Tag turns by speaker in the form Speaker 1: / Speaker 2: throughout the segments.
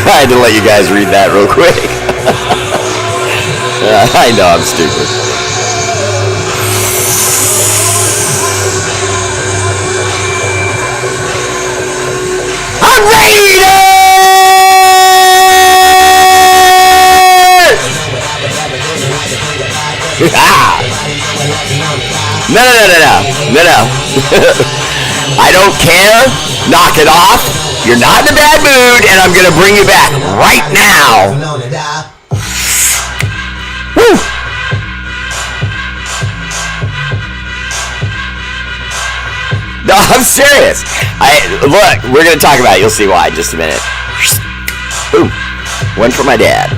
Speaker 1: I had to let you guys read that real quick. I know, I'm stupid. No. I don't care. Knock it off. You're not in a bad mood, and I'm going to bring you back right now. Woo. No, I'm serious. Look, we're going to talk about it. You'll see why in just a minute. Boom. One for my dad.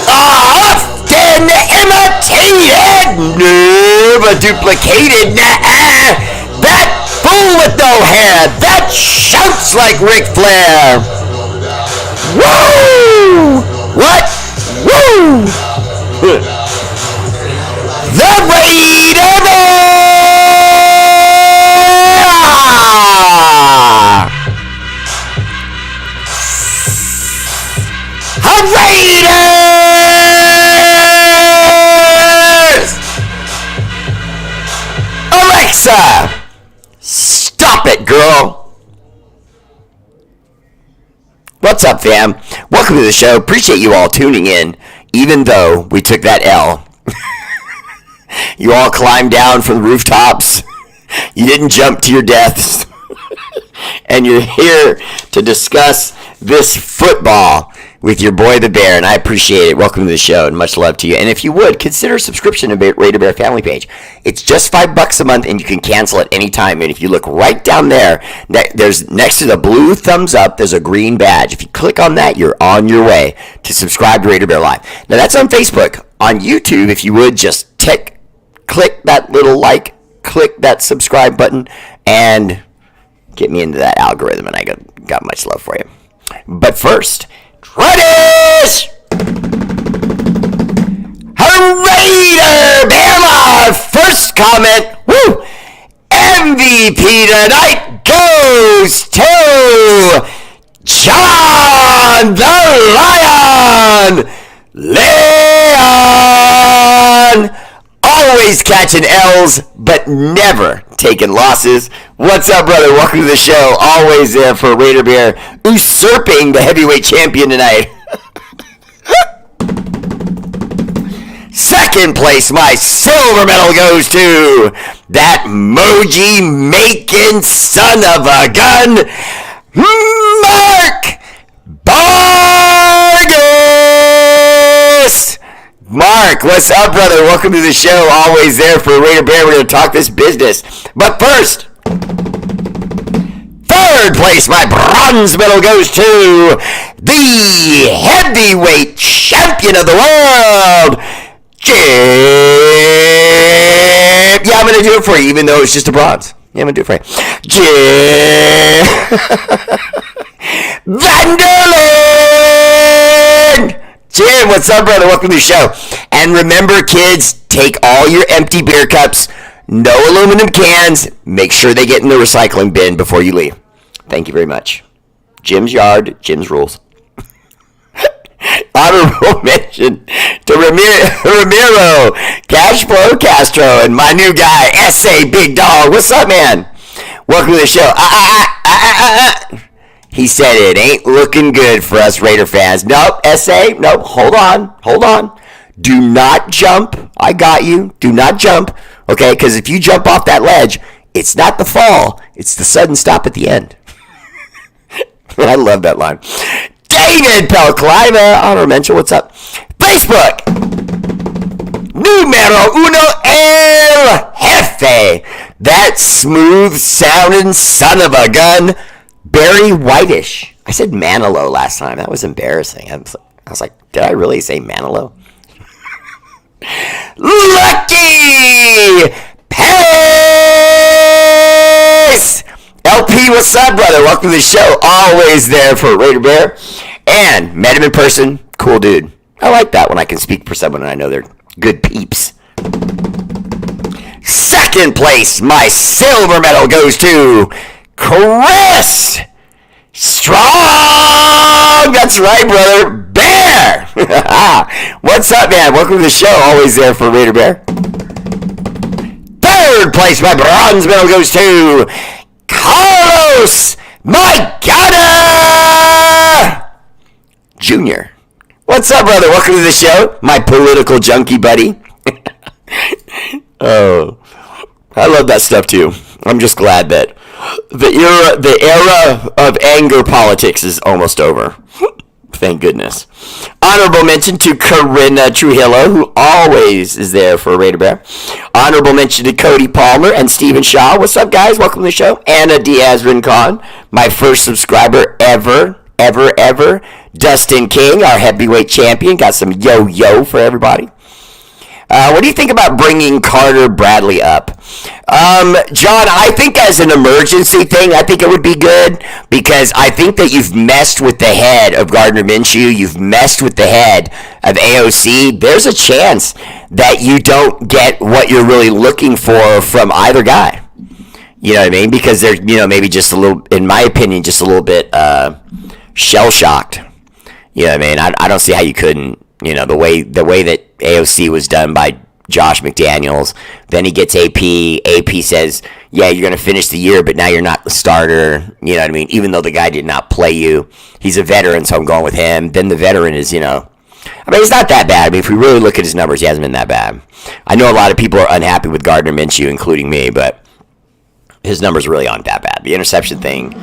Speaker 1: Often imitated, never duplicated. That fool with no hair, that shouts like Ric Flair. Woo! What? Woo! The R8RBEAR! Alexa, stop it, girl. What's up, fam? Welcome to the show. Appreciate you all tuning in, even though we took that L. You all climbed down from the rooftops. You didn't jump to your deaths. And you're here to discuss this football with your boy the Bear, and I appreciate it. Welcome to the show, and much love to you. And if you would, consider a subscription to R8RBEAR family page. It's just $5 a month, and you can cancel at any time. And if you look right down there, there's next to the blue thumbs up, there's a green badge. If you click on that, you're on your way to subscribe to R8RBEAR Live. Now, that's on Facebook. On YouTube, if you would, just click that little click that subscribe button, and get me into that algorithm, and I got much love for you. But first, Tradish! R8RBEAR Live! First comment, woo! MVP tonight goes to John the Lion! Leon! Always catching L's, but never taking losses. What's up, brother? Welcome to the show. Always there for R8RBEAR, usurping the heavyweight champion tonight. Second place, my silver medal goes to that moji-making son of a gun, Mark Vargas. Mark, what's up, brother? Welcome to the show. Always there for R8RBEAR. We're going to talk this business. But first, third place, my bronze medal goes to the heavyweight champion of the world, Jim. Yeah, I'm going to do it for you, even though it's just a bronze. Yeah, I'm going to do it for you. Jim Vanderland. Jim, what's up, brother? Welcome to the show. And remember, kids, take all your empty beer cups, no aluminum cans. Make sure they get in the recycling bin before you leave. Thank you very much. Jim's yard, Jim's rules. Honorable mention to Ramiro, Cash Flow Castro, and my new guy, S.A. Big Dog. What's up, man? Welcome to the show. He said it ain't looking good for us Raider fans. Nope, S.A., nope, hold on. Do not jump. I got you. Do not jump, okay? Because if you jump off that ledge, it's not the fall. It's the sudden stop at the end. I love that line. David Pelcliva, honor mention, what's up? Facebook, numero uno el jefe, that smooth-sounding son of a gun, Barry Whitish. I said Manilow last time. That was embarrassing. I was like, did I really say Manilow? Lucky Pace! LP, what's up, brother? Welcome to the show. Always there for R8RBEAR. And met him in person. Cool dude. I like that when I can speak for someone and I know they're good peeps. Second place, my silver medal goes to Chris Strong. That's right, brother. Bear. What's up, man? Welcome to the show. Always there for Raider Bear. Third place, my bronze medal goes to Carlos Magana Jr. What's up, brother? Welcome to the show, my political junkie buddy. Oh, I love that stuff too. I'm just glad that the era of anger politics is almost over. Thank goodness. Honorable mention to Corinna Trujillo, who always is there for Raider Bear. Honorable mention to Cody Palmer and Stephen Shaw. What's up, guys? Welcome to the show. Anna Diaz-Rincon, my first subscriber ever. Dustin King, our heavyweight champion. Got some yo-yo for everybody. What do you think about bringing Carter Bradley up? John, I think as an emergency thing, I think it would be good because I think that you've messed with the head of Gardner Minshew. You've messed with the head of AOC. There's a chance that you don't get what you're really looking for from either guy. You know what I mean? Because they're, maybe just a little, in my opinion, just a little bit shell-shocked. You know what I mean? I don't see how you couldn't. The way that AOC was done by Josh McDaniels. Then he gets AP. AP says, yeah, you're going to finish the year, but now you're not the starter. You know what I mean? Even though the guy did not play you. He's a veteran, so I'm going with him. Then the veteran is, it's not that bad. I mean, if we really look at his numbers, he hasn't been that bad. I know a lot of people are unhappy with Gardner Minshew, including me, but his numbers really aren't that bad. The interception thing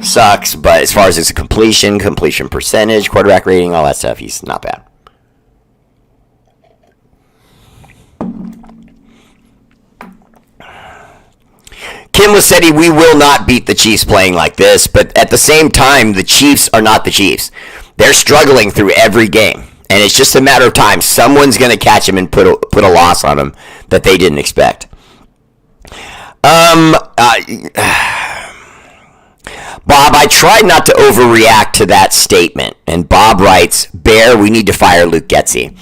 Speaker 1: sucks, but as far as his completion percentage, quarterback rating, all that stuff, he's not bad. Kim Lassetti, we will not beat the Chiefs playing like this, but at the same time, the Chiefs are not the Chiefs. They're struggling through every game, and it's just a matter of time. Someone's going to catch them and put a loss on them that they didn't expect. Bob, I tried not to overreact to that statement, and Bob writes, Bear, we need to fire Luke Getsy.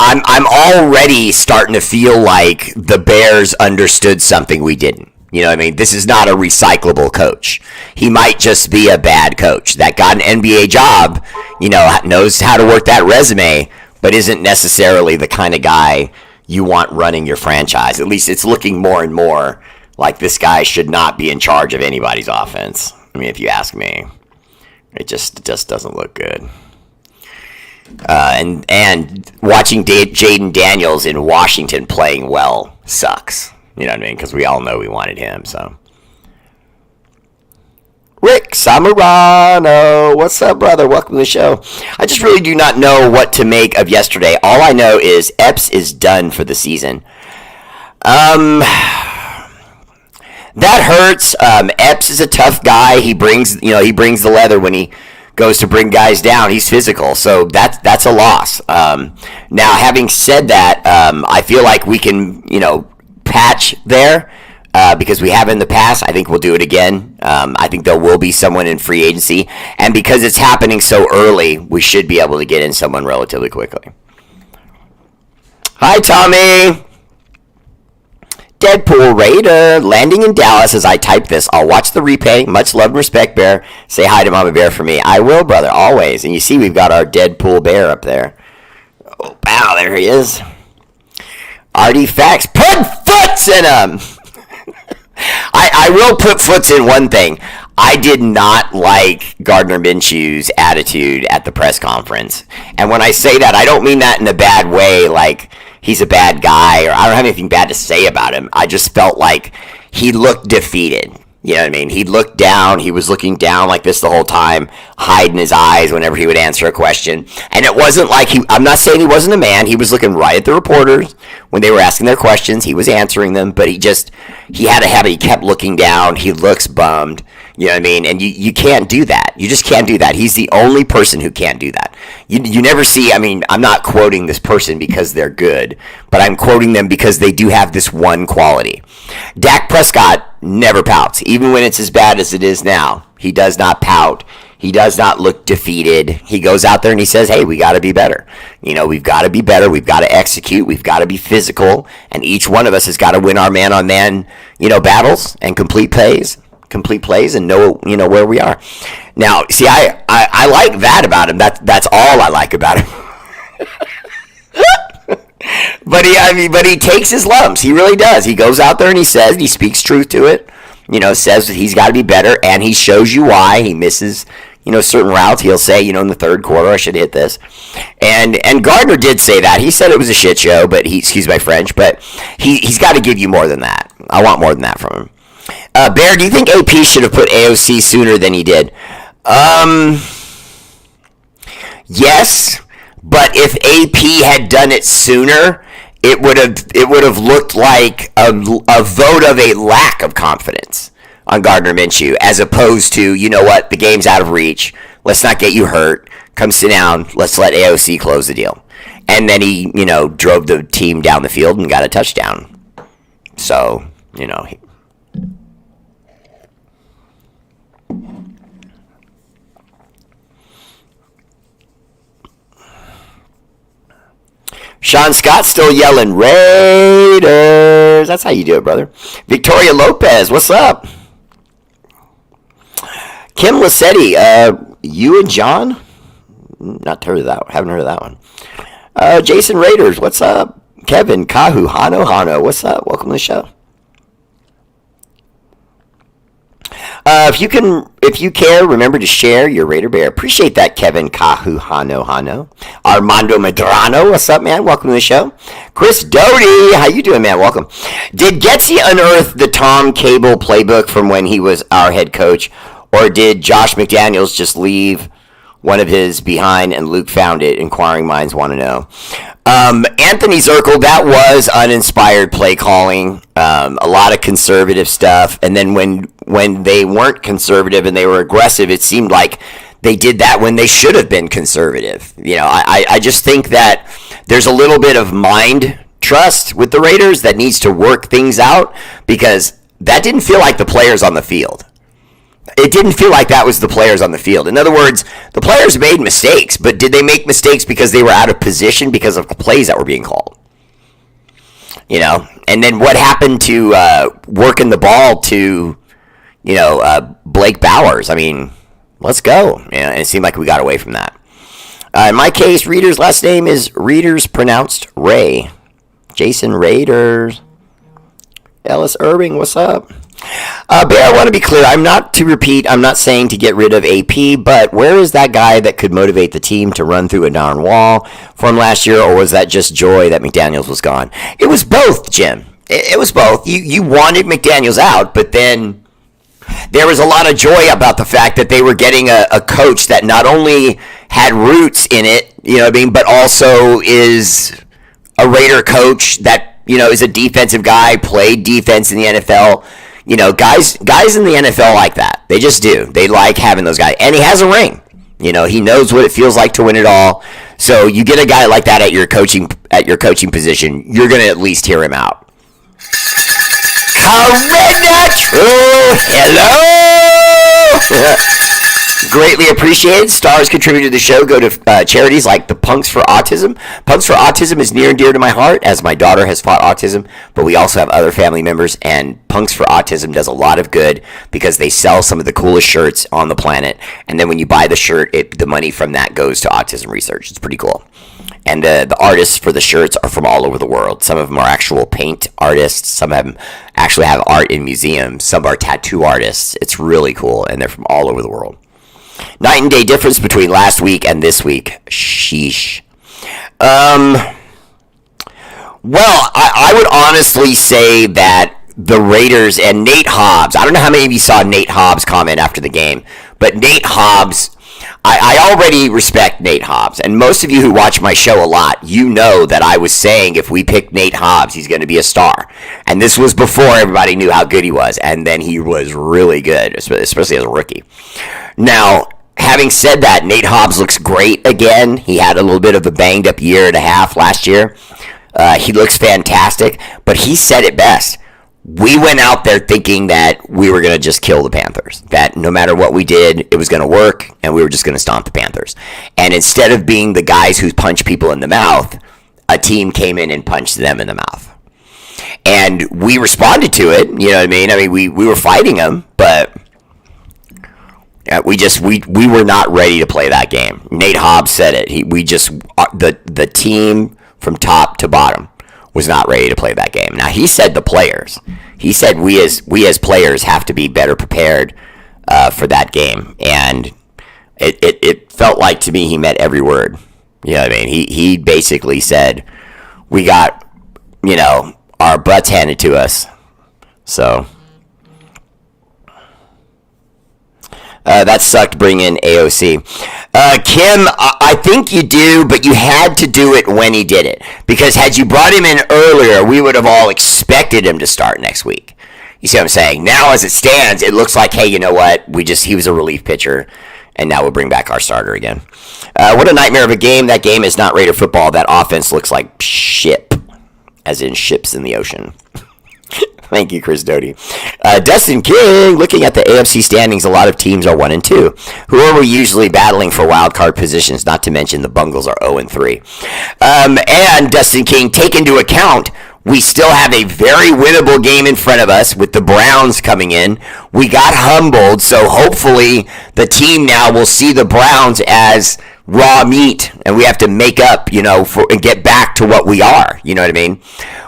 Speaker 1: I'm already starting to feel like the Bears understood something we didn't. You know what I mean? This is not a recyclable coach. He might just be a bad coach that got an NBA job, knows how to work that resume, but isn't necessarily the kind of guy you want running your franchise. At least it's looking more and more like this guy should not be in charge of anybody's offense. I mean, if you ask me, it just doesn't look good. And watching Jaden Daniels in Washington playing well sucks. You know what I mean? Because we all know we wanted him, so. Rick Samarano, what's up, brother? Welcome to the show. I just really do not know what to make of yesterday. All I know is Epps is done for the season. That hurts. Epps is a tough guy. He brings the leather when he goes to bring guys down. He's physical, so that's a loss. Now, having said that, I feel like we can, patch there because we have in the past. I think we'll do it again. I think there will be someone in free agency, and because it's happening so early, we should be able to get in someone relatively quickly. Hi, Tommy. Deadpool Raider landing in Dallas as I type this. I'll watch the replay. Much love and respect, Bear. Say hi to Mama Bear for me. I will, brother, always. And you see we've got our Deadpool Bear up there. Oh, wow, there he is. RD Facts. Put foots in him. I will put foots in one thing. I did not like Gardner Minshew's attitude at the press conference. And when I say that, I don't mean that in a bad way, like he's a bad guy, or I don't have anything bad to say about him. I just felt like he looked defeated. You know what I mean? He looked down. He was looking down like this the whole time, hiding his eyes whenever he would answer a question. And it wasn't like I'm not saying he wasn't a man. He was looking right at the reporters when they were asking their questions. He was answering them, but he had a habit. He kept looking down. He looks bummed. You know what I mean? And you can't do that. You just can't do that. He's the only person who can't do that. You never see, I'm not quoting this person because they're good, but I'm quoting them because they do have this one quality. Dak Prescott never pouts. Even when it's as bad as it is now, he does not pout. He does not look defeated. He goes out there and he says, hey, we got to be better. We've got to be better. We've got to execute. We've got to be physical. And each one of us has got to win our man-on-man, battles and complete plays. complete plays, and know where we are. Now, see, I like that about him. That's all I like about him. But he takes his lumps. He really does. He goes out there and he speaks truth to it. Says that he's got to be better, and he shows you why he misses, certain routes. He'll say, in the third quarter, I should hit this. And Gardner did say that. He said it was a shit show, but excuse my French, but he's got to give you more than that. I want more than that from him. Bear, do you think AP should have put AOC sooner than he did? Yes, but if AP had done it sooner, it would have looked like a vote of a lack of confidence on Gardner Minshew, as opposed to, you know what, the game's out of reach. Let's not get you hurt. Come sit down. Let's let AOC close the deal. And then he, drove the team down the field and got a touchdown. So, Sean Scott still yelling, Raiders. That's how you do it, brother. Victoria Lopez, what's up? Kim Lassetti, you and John? Haven't heard of that one. Jason Raiders, what's up? Kevin, Kahu, Hano, what's up? Welcome to the show. If you care, remember to share your Raider Bear. Appreciate that, Kevin, Kahu, Hano. Armando Medrano, what's up, man? Welcome to the show. Chris Doty, how you doing, man? Welcome. Did Getsy unearth the Tom Cable playbook from when he was our head coach, or did Josh McDaniels just leave one of his behind and Luke found it? Inquiring minds want to know. Anthony Zirkle, that was uninspired play calling, a lot of conservative stuff, and then when they weren't conservative and they were aggressive, it seemed like they did that when they should have been conservative. I just think that there's a little bit of mind trust with the Raiders that needs to work things out, because that didn't feel like the players on the field. It didn't feel like that was the players on the field. In other words, the players made mistakes, but did they make mistakes because they were out of position because of the plays that were being called? And then what happened to working the ball to, Blake Bowers? I mean, let's go. And it seemed like we got away from that. In my case, Reader's last name is Reader's pronounced Ray. Jason Raiders. Ellis Irving, what's up? Bear, I want to be clear. I'm not saying to get rid of AP, but where is that guy that could motivate the team to run through a darn wall from last year, or was that just joy that McDaniels was gone? It was both, Jim. It was both. You wanted McDaniels out, but then there was a lot of joy about the fact that they were getting a coach that not only had roots in it, but also is a Raider coach that, is a defensive guy, played defense in the NFL. Guys in the NFL like that. They just do. They like having those guys. And he has a ring. He knows what it feels like to win it all. So you get a guy like that at your coaching position, you're going to at least hear him out. Correct. Hello. Greatly appreciated. Stars contributed to the show. Go to charities like the Punks for Autism. Punks for Autism is near and dear to my heart, as my daughter has fought autism, but we also have other family members, and Punks for Autism does a lot of good because they sell some of the coolest shirts on the planet, and then when you buy the shirt, the money from that goes to autism research. It's pretty cool. And the artists for the shirts are from all over the world. Some of them are actual paint artists. Some of them actually have art in museums. Some are tattoo artists. It's really cool, and they're from all over the world. Night and day difference between last week and this week. Sheesh. Well, I would honestly say that the Raiders and Nate Hobbs, I don't know how many of you saw Nate Hobbs comment after the game, but Nate Hobbs, I already respect Nate Hobbs, and most of you who watch my show a lot, you know that I was saying if we pick Nate Hobbs, he's going to be a star. And this was before everybody knew how good he was, and then he was really good, especially as a rookie. Now, having said that, Nate Hobbs looks great again. He had a little bit of a banged-up year and a half last year. He looks fantastic, but he said it best. We went out there thinking that we were going to just kill the Panthers, that no matter what we did, it was going to work, and we were just going to stomp the Panthers. And instead of being the guys who punch people in the mouth, a team came in and punched them in the mouth. And we responded to it, you know what I mean? I mean, we were fighting them, but we were not ready to play that game. Nate Hobbs said it. The team from top to bottom was not ready to play that game. Now, he said the players. He said we as players have to be better prepared for that game. And it felt like to me he meant every word. You know what I mean? He basically said we got, our butts handed to us. So that sucked bringing in AOC. Kim, I think you do, but you had to do it when he did it. Because had you brought him in earlier, we would have all expected him to start next week. You see what I'm saying? Now, as it stands, it looks like, hey, you know what? He was a relief pitcher, and now we'll bring back our starter again. What a nightmare of a game. That game is not Raider football. That offense looks like ship, as in ships in the ocean. Thank you, Chris Doty. Dustin King, looking at the AFC standings, a lot of teams are 1-2. Who are we usually battling for wild card positions? Not to mention the Bungles are 0-3. And Dustin King, take into account, we still have a very winnable game in front of us with the Browns coming in. We got humbled, so hopefully the team now will see the Browns as raw meat, and we have to make up, and get back to what we are. You know what I mean?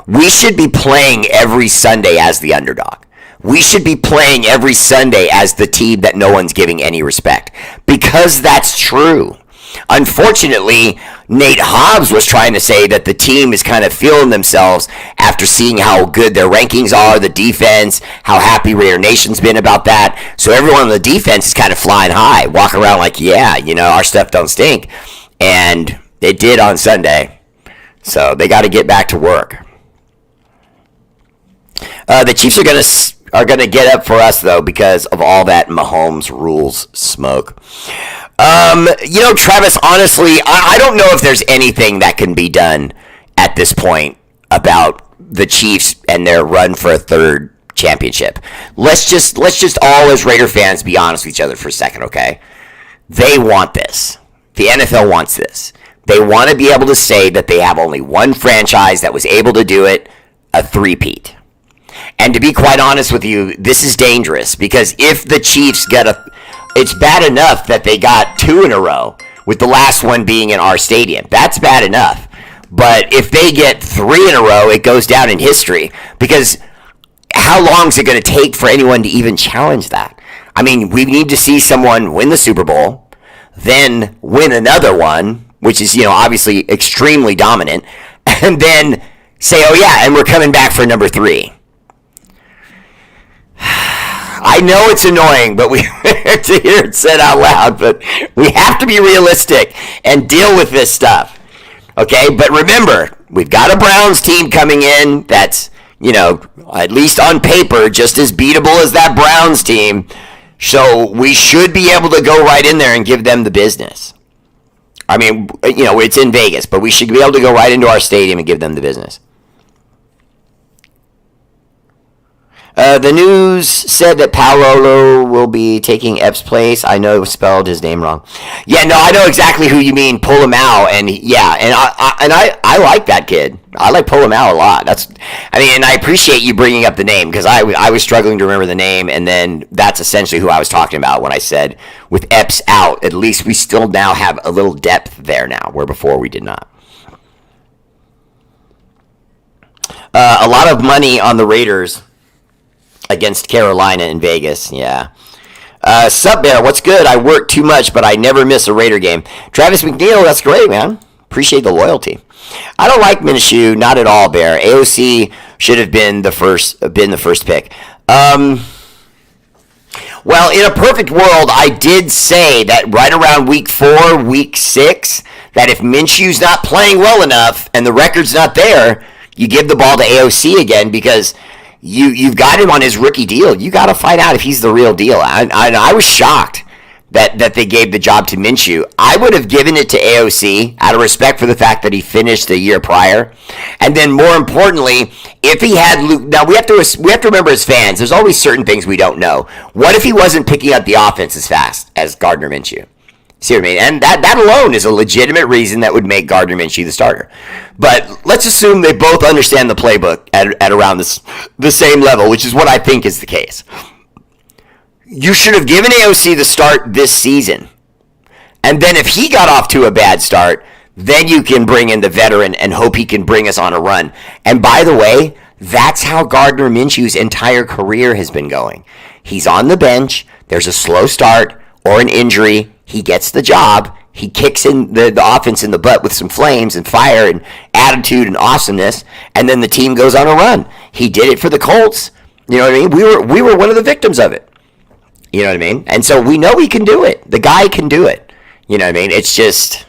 Speaker 1: We should be playing every Sunday as the underdog. We should be playing every Sunday as the team that no one's giving any respect, because that's true. Unfortunately, Nate Hobbs was trying to say that the team is kind of feeling themselves after seeing how good their rankings are, the defense, how happy Raider Nation's been about that. So everyone on the defense is kind of flying high, walking around like, yeah, our stuff don't stink. And it did on Sunday. So they got to get back to work. The Chiefs are gonna get up for us, though, because of all that Mahomes rules smoke. Travis, honestly, I don't know if there's anything that can be done at this point about the Chiefs and their run for a third championship. Let's just all, as Raider fans, be honest with each other for a second, okay? They want this. The NFL wants this. They want to be able to say that they have only one franchise that was able to do it, a three-peat. And to be quite honest with you, this is dangerous, because if the Chiefs it's bad enough that they got 2 in a row, with the last one being in our stadium. That's bad enough. But if they get 3 in a row, it goes down in history, because how long is it going to take for anyone to even challenge that? I mean, we need to see someone win the Super Bowl, then win another one, which is, obviously extremely dominant, and then say, oh yeah, and we're coming back for number 3. I know it's annoying, but we have to hear it said out loud, but we have to be realistic and deal with this stuff. Okay, but remember, we've got a Browns team coming in that's, at least on paper, just as beatable as that Browns team. So we should be able to go right in there and give them the business. I mean, it's in Vegas, but we should be able to go right into our stadium and give them the business. The news said that Paolo will be taking Epps' place. I know I spelled his name wrong. Yeah, no, I know exactly who you mean. Pull him out, and yeah, and I like that kid. I like Pull him out a lot. And I appreciate you bringing up the name, because I was struggling to remember the name, and then that's essentially who I was talking about when I said with Epps out. At least we still now have a little depth there now, where before we did not. A lot of money on the Raiders against Carolina in Vegas, yeah. Sup, Bear, what's good? I work too much, but I never miss a Raider game. Travis McNeil, that's great, man. Appreciate the loyalty. I don't like Minshew, not at all, Bear. AOC should have been the first pick. Well, in a perfect world, I did say that right around week 4, week 6, that if Minshew's not playing well enough and the record's not there, you give the ball to AOC again, because you've got him on his rookie deal. You got to find out if he's the real deal. I was shocked that they gave the job to Minshew. I would have given it to AOC out of respect for the fact that he finished the year prior. And then more importantly, if he had Luke, now we have to remember as fans, there's always certain things we don't know. What if he wasn't picking up the offense as fast as Gardner Minshew? See what I mean? And that alone is a legitimate reason that would make Gardner Minshew the starter. But let's assume they both understand the playbook at around the same level, which is what I think is the case. You should have given AOC the start this season. And then if he got off to a bad start, then you can bring in the veteran and hope he can bring us on a run. And by the way, that's how Gardner Minshew's entire career has been going. He's on the bench, there's a slow start or an injury, he gets the job, he kicks in the offense in the butt with some flames and fire and attitude and awesomeness, and then the team goes on a run. He did it for the Colts. You know what I mean? We were one of the victims of it. You know what I mean? And so we know he can do it. The guy can do it. You know what I mean? It's just,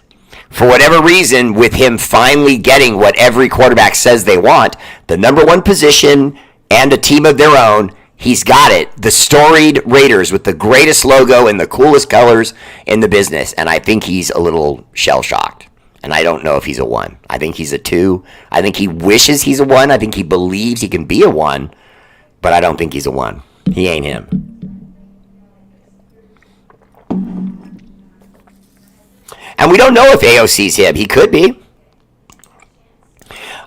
Speaker 1: for whatever reason, with him finally getting what every quarterback says they want, the number one position and a team of their own, he's got it. The storied Raiders with the greatest logo and the coolest colors in the business. And I think he's a little shell-shocked. And I don't know if he's a 1. I think he's a 2. I think he wishes he's a 1. I think he believes he can be a 1. But I don't think he's a 1. He ain't him. And we don't know if AOC's him. He could be.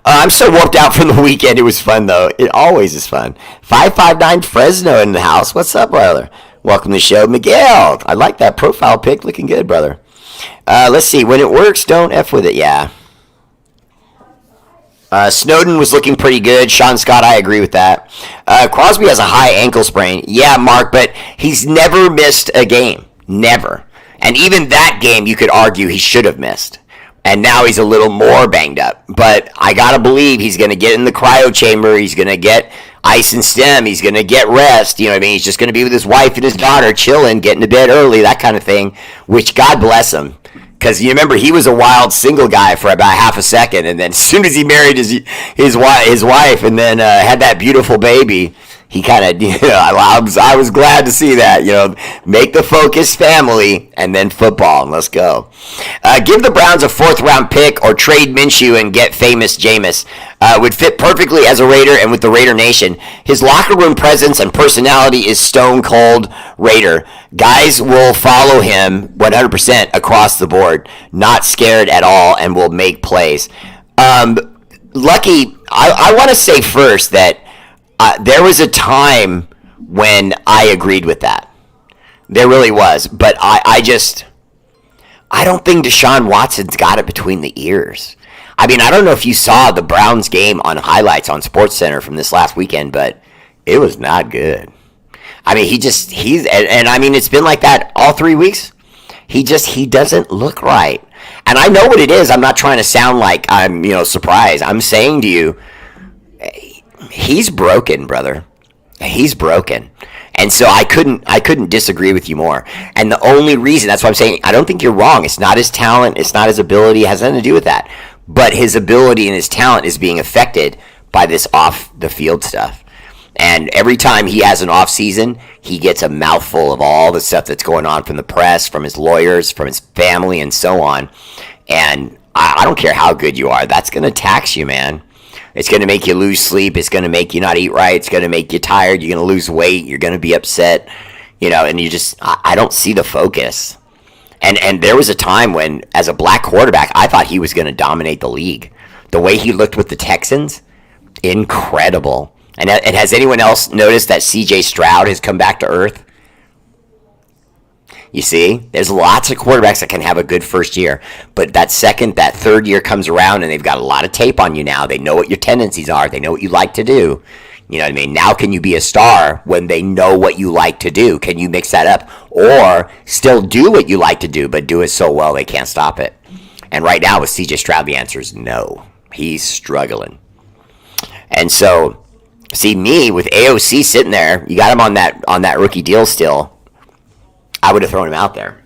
Speaker 1: I'm so whooped out from the weekend. It was fun, though. It always is fun. 559 Fresno in the house. What's up, brother? Welcome to the show. Miguel, I like that profile pic. Looking good, brother. Let's see. When it works, don't F with it. Yeah. Snowden was looking pretty good. Sean Scott, I agree with that. Crosby has a high ankle sprain. Yeah, Mark, but he's never missed a game. Never. And even that game, you could argue he should have missed. And now he's a little more banged up. But I got to believe he's going to get in the cryo chamber. He's going to get ice and stem. He's going to get rest. You know what I mean? He's just going to be with his wife and his daughter, chilling, getting to bed early, that kind of thing, which God bless him. Because you remember, he was a wild single guy for about half a second. And then as soon as he married his wife and then had that beautiful baby, he kind of, I was glad to see that, make the focus family and then football, and let's go. Give the Browns a 4th-round pick or trade Minshew and get famous Jameis. Would fit perfectly as a Raider and with the Raider Nation. His locker room presence and personality is stone cold Raider. Guys will follow him 100% across the board, not scared at all, and will make plays. Lucky, I want to say first that there was a time when I agreed with that. There really was. But I don't think Deshaun Watson's got it between the ears. I mean, I don't know if you saw the Browns game on highlights on SportsCenter from this last weekend, but it was not good. I mean, and I mean, it's been like that all 3 weeks. He doesn't look right. And I know what it is. I'm not trying to sound like I'm, surprised. I'm saying to you, he's broken, brother. He's broken. And so I couldn't disagree with you more. And the only reason, that's why I'm saying, I don't think you're wrong. It's not his talent. It's not his ability. It has nothing to do with that. But his ability and his talent is being affected by this off-the-field stuff. And every time he has an off season, he gets a mouthful of all the stuff that's going on from the press, from his lawyers, from his family, and so on. And I don't care how good you are. That's going to tax you, man. It's going to make you lose sleep. It's going to make you not eat right. It's going to make you tired. You're going to lose weight. You're going to be upset. And I don't see the focus. And there was a time when, as a black quarterback, I thought he was going to dominate the league. The way he looked with the Texans, incredible. And has anyone else noticed that C.J. Stroud has come back to earth? You see, there's lots of quarterbacks that can have a good first year, but that third year comes around and they've got a lot of tape on you now. They know what your tendencies are. They know what you like to do. You know what I mean? Now can you be a star when they know what you like to do? Can you mix that up? Or still do what you like to do, but do it so well they can't stop it? And right now with C.J. Stroud, the answer is no. He's struggling. And so, see, me with AOC sitting there, you got him on that rookie deal still, I would have thrown him out there.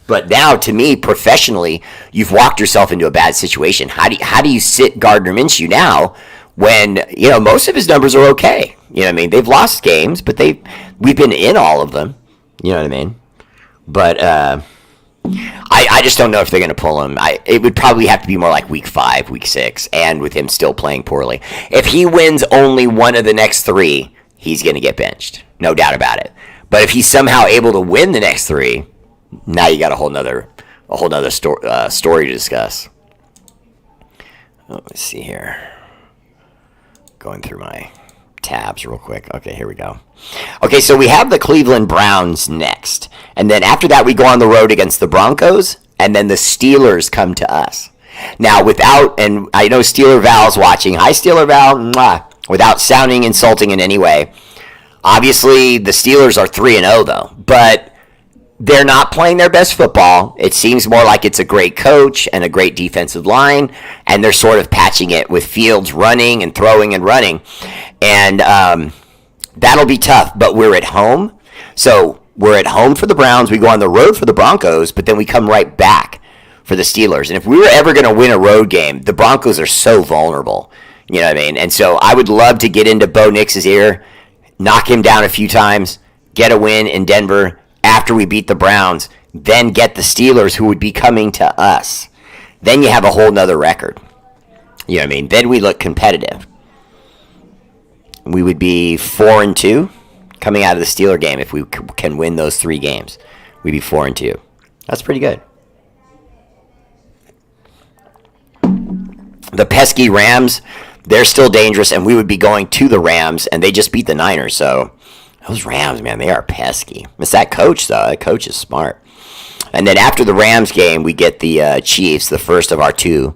Speaker 1: But now, to me, professionally, you've walked yourself into a bad situation. How do you sit Gardner Minshew now when, most of his numbers are okay? You know what I mean? They've lost games, but we've been in all of them. You know what I mean? But I just don't know if they're going to pull him. It would probably have to be more like week 5, week 6, and with him still playing poorly. If he wins only one of the next 3, he's going to get benched. No doubt about it. But if he's somehow able to win the next 3, Now you got a whole nother story to discuss. Let's see here. Going through my tabs real quick. Okay, here we go. Okay, so we have the Cleveland Browns next. And then after that, we go on the road against the Broncos. And then the Steelers come to us. Now, and I know Steeler Val's watching. Hi, Steeler Val. Mwah. Without sounding insulting in any way. Obviously, the Steelers are 3-0, though. But they're not playing their best football. It seems more like it's a great coach and a great defensive line, and they're sort of patching it with Fields running and throwing and running. And that'll be tough, but we're at home. So we're at home for the Browns. We go on the road for the Broncos, but then we come right back for the Steelers. And if we were ever going to win a road game, the Broncos are so vulnerable. You know what I mean? And so I would love to get into Bo Nix's ear, knock him down a few times, get a win in Denver, after we beat the Browns, then get the Steelers, who would be coming to us. Then you have a whole nother record. You know what I mean? Then we look competitive. We would be 4-2 coming out of the Steeler game if we can win those 3 games. We'd be 4-2. That's pretty good. The pesky Rams, they're still dangerous, and we would be going to the Rams, and they just beat the Niners, so those Rams, man, they are pesky. It's that coach, though. That coach is smart. And then after the Rams game, we get the Chiefs, the first of our 2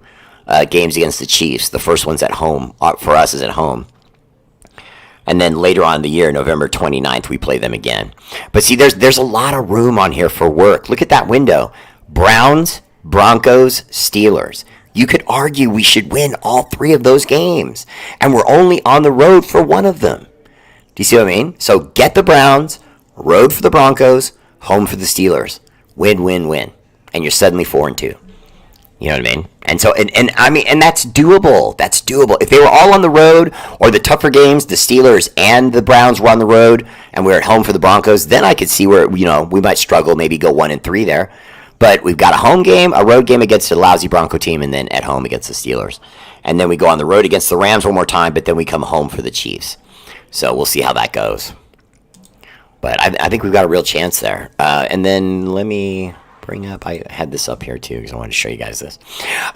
Speaker 1: games against the Chiefs. The first one's at home. For us is at home. And then later on in the year, November 29th, we play them again. But see, there's a lot of room on here for work. Look at that window. Browns, Broncos, Steelers. You could argue we should win all 3 of those games. And we're only on the road for one of them. Do you see what I mean? So get the Browns, road for the Broncos, home for the Steelers. Win, win, win. And you're suddenly 4-2. You know what I mean? And so, and I mean, and that's doable. That's doable. If they were all on the road, or the tougher games, the Steelers and the Browns were on the road, and we're at home for the Broncos, then I could see where, we might struggle, maybe go 1-3 there. But we've got a home game, a road game against a lousy Bronco team, and then at home against the Steelers. And then we go on the road against the Rams one more time, but then we come home for the Chiefs. So we'll see how that goes. But I think we've got a real chance there. And then let me bring up, I had this up here too because I wanted to show you guys this.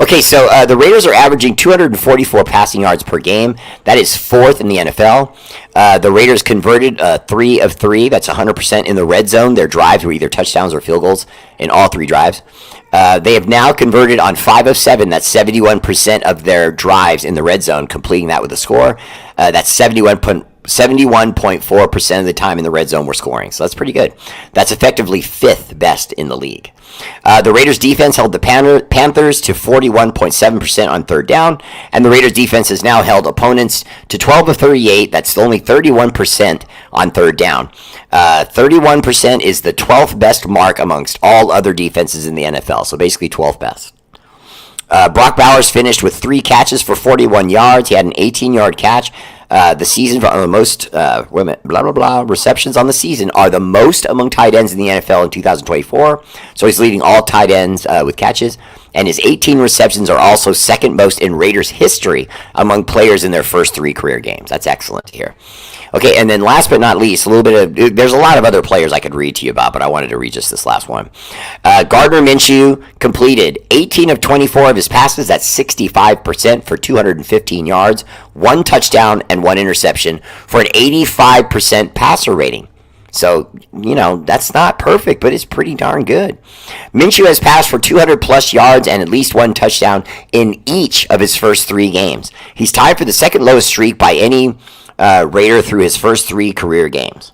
Speaker 1: Okay, so the Raiders are averaging 244 passing yards per game. That is 4th in the NFL. The Raiders converted 3 of 3. That's 100% in the red zone. Their drives were either touchdowns or field goals in all 3 drives. They have now converted on 5 of 7. That's 71% of their drives in the red zone, completing that with a score. That's 71.4% of the time in the red zone we're scoring. So that's pretty good. That's effectively 5th best in the league. The Raiders defense held the Panthers to 41.7% on 3rd down, and the Raiders defense has now held opponents to 12 of 38. That's only 31% on 3rd down. 31% is the 12th best mark amongst all other defenses in the NFL. So basically 12th best. Brock Bowers finished with 3 catches for 41 yards. He had an 18-yard catch. The season for the most receptions on the season are the most among tight ends in the NFL in 2024. So he's leading all tight ends with catches. And his 18 receptions are also second most in Raiders history among players in their first 3 career games. That's excellent to hear. Okay, and then last but not least, there's a lot of other players I could read to you about, but I wanted to read just this last one. Gardner Minshew completed 18 of 24 of his passes. That's 65% for 215 yards, 1 touchdown, and 1 interception for an 85% passer rating. So, that's not perfect, but it's pretty darn good. Minshew has passed for 200-plus yards and at least 1 touchdown in each of his first 3 games. He's tied for the second lowest streak by any Raider through his first 3 career games.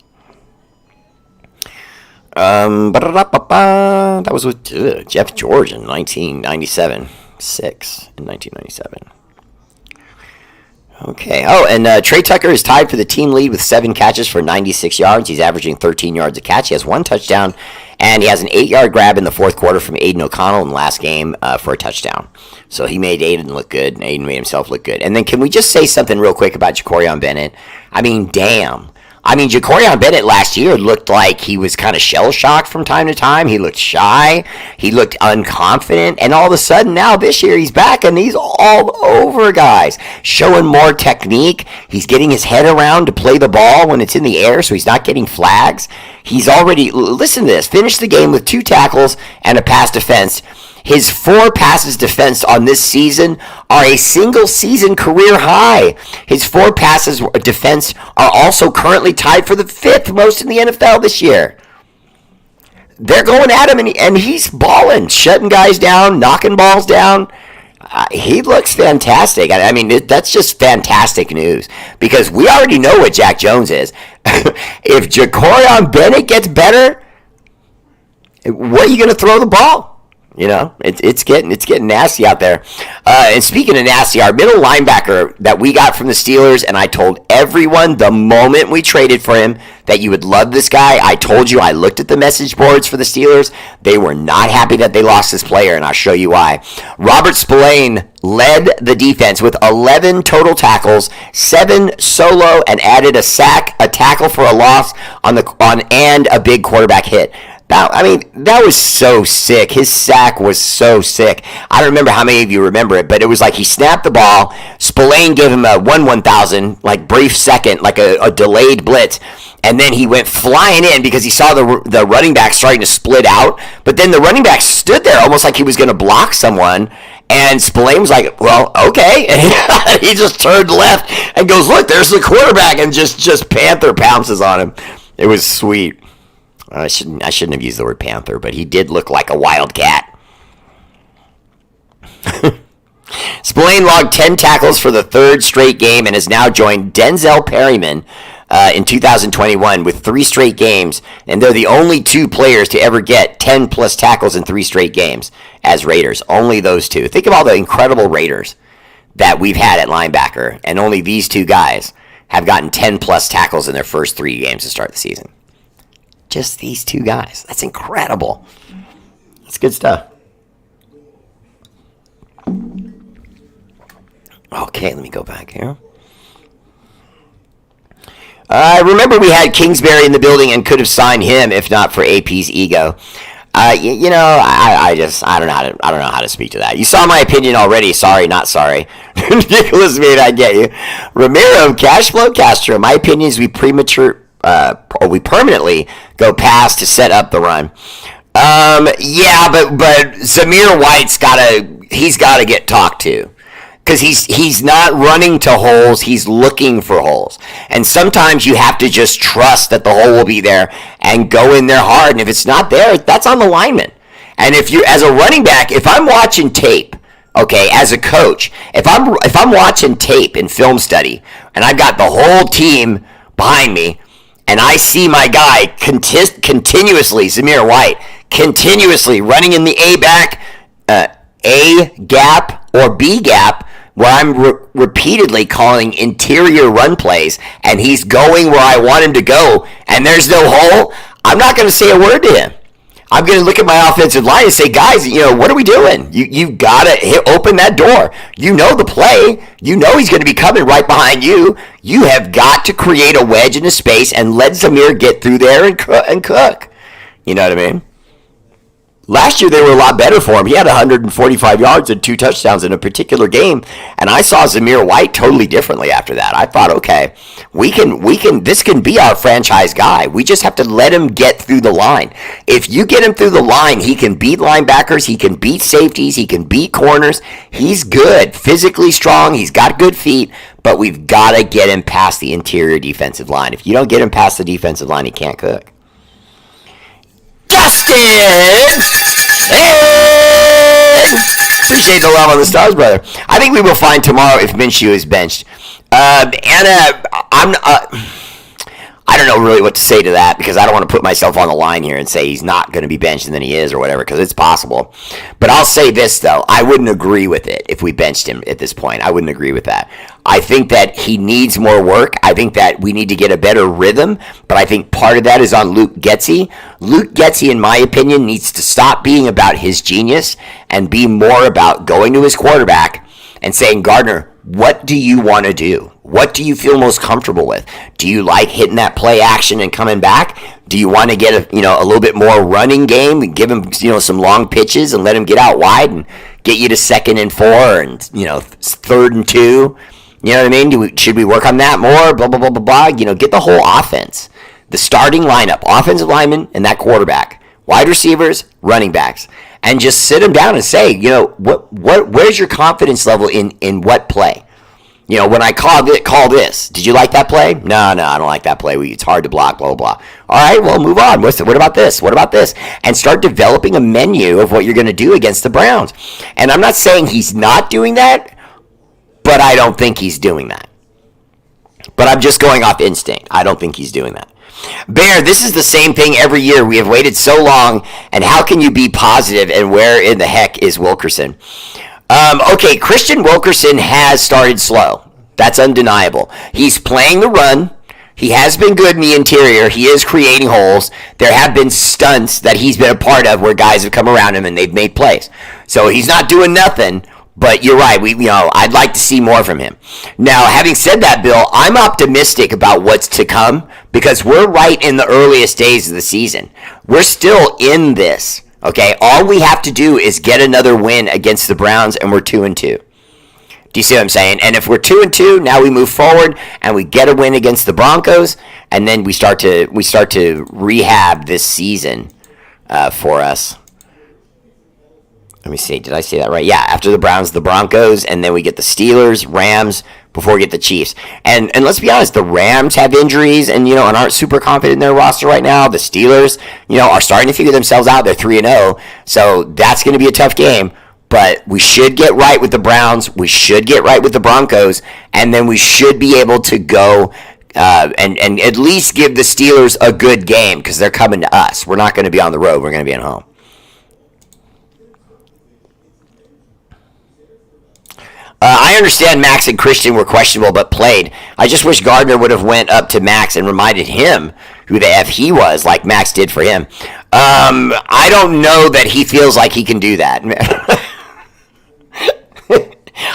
Speaker 1: That was with Jeff George in 1997. 6 in 1997. Okay. Oh, and Trey Tucker is tied for the team lead with 7 catches for 96 yards. He's averaging 13 yards a catch. He has 1 touchdown, and he has an 8-yard grab in the 4th quarter from Aiden O'Connell in the last game for a touchdown. So he made Aiden look good, and Aiden made himself look good. And then can we just say something real quick about Ja'Cory Bennett? I mean, damn. I mean, Ja'Cory Bennett last year looked like he was kind of shell-shocked from time to time. He looked shy. He looked unconfident. And all of a sudden now this year he's back and he's all over guys. Showing more technique. He's getting his head around to play the ball when it's in the air so he's not getting flags. He's already, listen to this, finished the game with 2 tackles and a pass defense. His 4 passes defensed on this season are a single-season career high. His 4 passes defensed are also currently tied for the 5th most in the NFL this year. They're going at him, and he's balling, shutting guys down, knocking balls down. He looks fantastic. I mean, that's just fantastic news because we already know what Jack Jones is. If Ja'Cory Bennett gets better, where are you going to throw the ball? You know, it's getting nasty out there. And speaking of nasty, our middle linebacker that we got from the Steelers, and I told everyone the moment we traded for him that you would love this guy. I told you I looked at the message boards for the Steelers. They were not happy that they lost this player, and I'll show you why. Robert Spillane led the defense with 11 total tackles, 7 solo, and added a sack, a tackle for a loss and a big quarterback hit. That was so sick. His sack was so sick. I don't remember how many of you remember it, but it was like he snapped the ball. Spillane gave him a 1/1000, like brief second, like a delayed blitz. And then he went flying in because he saw the running back starting to split out. But then the running back stood there almost like he was going to block someone. And Spillane was like, well, okay. And he just turned left and goes, look, there's the quarterback. And just Panther pounces on him. It was sweet. I shouldn't have used the word Panther, but he did look like a wildcat. Spillane logged 10 tackles for the 3rd straight game and has now joined Denzel Perryman in 2021 with 3 straight games, and they're the only 2 players to ever get 10-plus tackles in 3 straight games as Raiders. Only those 2. Think of all the incredible Raiders that we've had at linebacker, and only these 2 guys have gotten 10-plus tackles in their first 3 games to start the season. Just these 2 guys. That's incredible. That's good stuff. Okay, let me go back here. Remember we had Kingsbury in the building and could have signed him if not for AP's ego. I don't know how to speak to that. You saw my opinion already. Sorry, not sorry. Nicholas made I get you. Ramiro, cash flow Castro. My opinion is we permanently go past to set up the run. Yeah, but Zamir White's gotta get talked to. Because he's not running to holes, he's looking for holes. And sometimes you have to just trust that the hole will be there and go in there hard. And if it's not there, that's on the lineman. And if you, as a running back, if I'm watching tape, okay, as a coach, if I'm watching tape in film study and I've got the whole team behind me and I see my guy continuously, Zamir White, continuously running in the A back, A gap or B gap, where I'm repeatedly calling interior run plays, and he's going where I want him to go, and there's no hole, I'm not going to say a word to him. I'm going to look at my offensive line and say, guys, what are we doing? You've got to open that door. You know the play. You know he's going to be coming right behind you. You have got to create a wedge in a space and let Zamir get through there and cook. You know what I mean? Last year, they were a lot better for him. He had 145 yards and 2 touchdowns in a particular game, and I saw Zamir White totally differently after that. I thought, okay, this can be our franchise guy. We just have to let him get through the line. If you get him through the line, he can beat linebackers, he can beat safeties, he can beat corners. He's good, physically strong, he's got good feet, but we've got to get him past the interior defensive line. If you don't get him past the defensive line, he can't cook. Dustin! Hey! Appreciate the love on the stars, brother. I think we will find tomorrow if Minshew is benched. Anna, I don't know really what to say to that because I don't want to put myself on the line here and say he's not going to be benched and then he is or whatever because it's possible. But I'll say this, though. I wouldn't agree with it if we benched him at this point. I wouldn't agree with that. I think that he needs more work. I think that we need to get a better rhythm, but I think part of that is on Luke Getsy. Luke Getsy, in my opinion, needs to stop being about his genius and be more about going to his quarterback and saying, Gardner, what do you want to do? What do you feel most comfortable with? Do you like hitting that play action and coming back? Do you want to get a little bit more running game and give him some long pitches and let him get out wide and get you to 2nd and 4 and 3rd and 2? You know what I mean? Should we work on that more? Blah blah blah blah blah. Get the whole offense, the starting lineup, offensive lineman and that quarterback, wide receivers, running backs, and just sit them down and say, where's your confidence level in what play? When I call this, did you like that play? No, I don't like that play. It's hard to block, blah, blah, blah. All right, well, move on. What about this? What about this? And start developing a menu of what you're going to do against the Browns. And I'm not saying he's not doing that, but I don't think he's doing that. But I'm just going off instinct. I don't think he's doing that. Bear, this is the same thing every year. We have waited so long, and how can you be positive, and where in the heck is Wilkerson? Okay, Christian Wilkerson has started slow. That's undeniable. He's playing the run. He has been good in the interior. He is creating holes. There have been stunts that he's been a part of where guys have come around him and they've made plays. So he's not doing nothing, but you're right. I'd like to see more from him. Now, having said that, Bill, I'm optimistic about what's to come because we're right in the earliest days of the season. We're still in this. Okay, all we have to do is get another win against the Browns, and we're 2-2. Do you see what I'm saying? And if we're 2-2, now we move forward and we get a win against the Broncos, and then we start to rehab this season for us. Let me see. Did I say that right? Yeah, after the Browns, the Broncos, and then we get the Steelers, Rams, before we get the Chiefs. And let's be honest, the Rams have injuries and aren't super confident in their roster right now. The Steelers, are starting to figure themselves out. They're 3-0. So that's going to be a tough game. But we should get right with the Browns. We should get right with the Broncos. And then we should be able to go and at least give the Steelers a good game because they're coming to us. We're not going to be on the road. We're going to be at home. I understand Max and Christian were questionable but played. I just wish Gardner would have went up to Max and reminded him who the F he was, like Max did for him. I don't know that he feels like he can do that.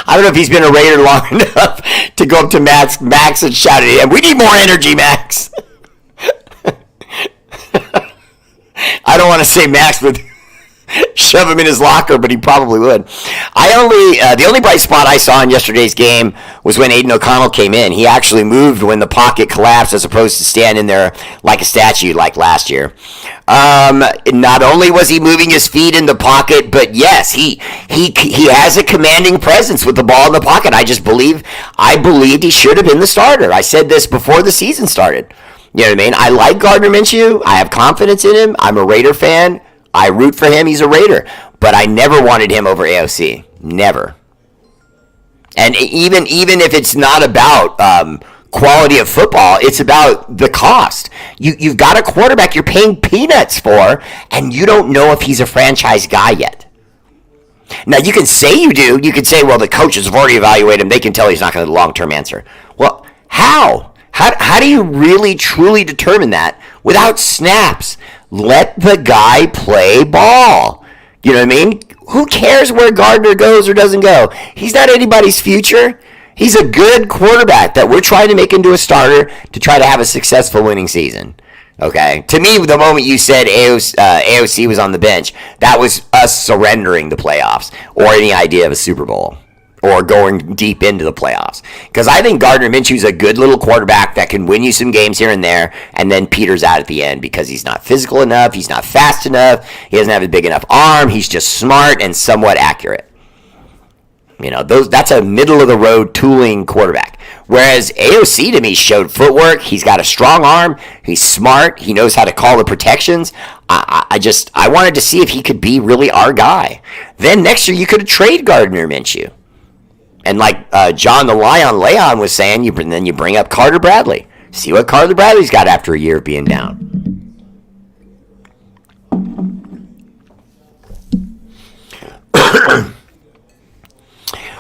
Speaker 1: I don't know if he's been a Raider long enough to go up to Max and shout at him, "We need more energy, Max." I don't want to say Max would shove him in his locker, but he probably would. The only bright spot I saw in yesterday's game was when Aiden O'Connell came in. He actually moved when the pocket collapsed as opposed to standing there like a statue like last year. Not only was he moving his feet in the pocket, but yes, he has a commanding presence with the ball in the pocket. I believed he should have been the starter. I said this before the season started. You know what I mean? I like Gardner Minshew. I have confidence in him. I'm a Raider fan. I root for him. He's a Raider. But I never wanted him over AOC. Never. And even if it's not about quality of football, it's about the cost. You've got a quarterback you're paying peanuts for, and you don't know if he's a franchise guy yet. Now, you can say you do. You can say, well, the coaches have already evaluated him. They can tell he's not going to be the long-term answer. Well, how? How do you really, truly determine that without snaps? Let the guy play ball. You know what I mean? Who cares where Gardner goes or doesn't go? He's not anybody's future. He's a good quarterback that we're trying to make into a starter to try to have a successful winning season. Okay? To me, the moment you said AOC was on the bench, that was us surrendering the playoffs or any idea of a Super Bowl or going deep into the playoffs. Because I think Gardner Minshew's a good little quarterback that can win you some games here and there and then peters out at the end because he's not physical enough, he's not fast enough, he doesn't have a big enough arm, he's just smart and somewhat accurate. That's a middle-of-the-road tooling quarterback. Whereas AOC, to me, showed footwork. He's got a strong arm. He's smart. He knows how to call the protections. I wanted to see if he could be really our guy. Then next year, you could have traded Gardner Minshew. And like John the Lion Leon was saying, then you bring up Carter Bradley. See what Carter Bradley's got after a year of being down.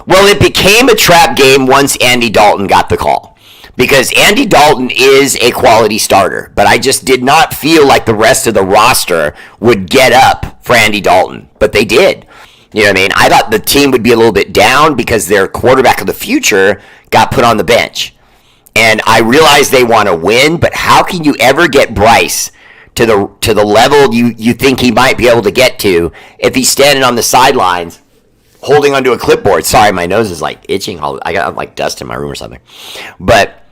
Speaker 1: Well, it became a trap game once Andy Dalton got the call. Because Andy Dalton is a quality starter. But I just did not feel like the rest of the roster would get up for Andy Dalton. But they did. You know what I mean? I thought the team would be a little bit down because their quarterback of the future got put on the bench. And I realize they want to win, but how can you ever get Bryce to the level you think he might be able to get to if he's standing on the sidelines holding onto a clipboard? Sorry, my nose is like itching. I got like dust in my room or something. But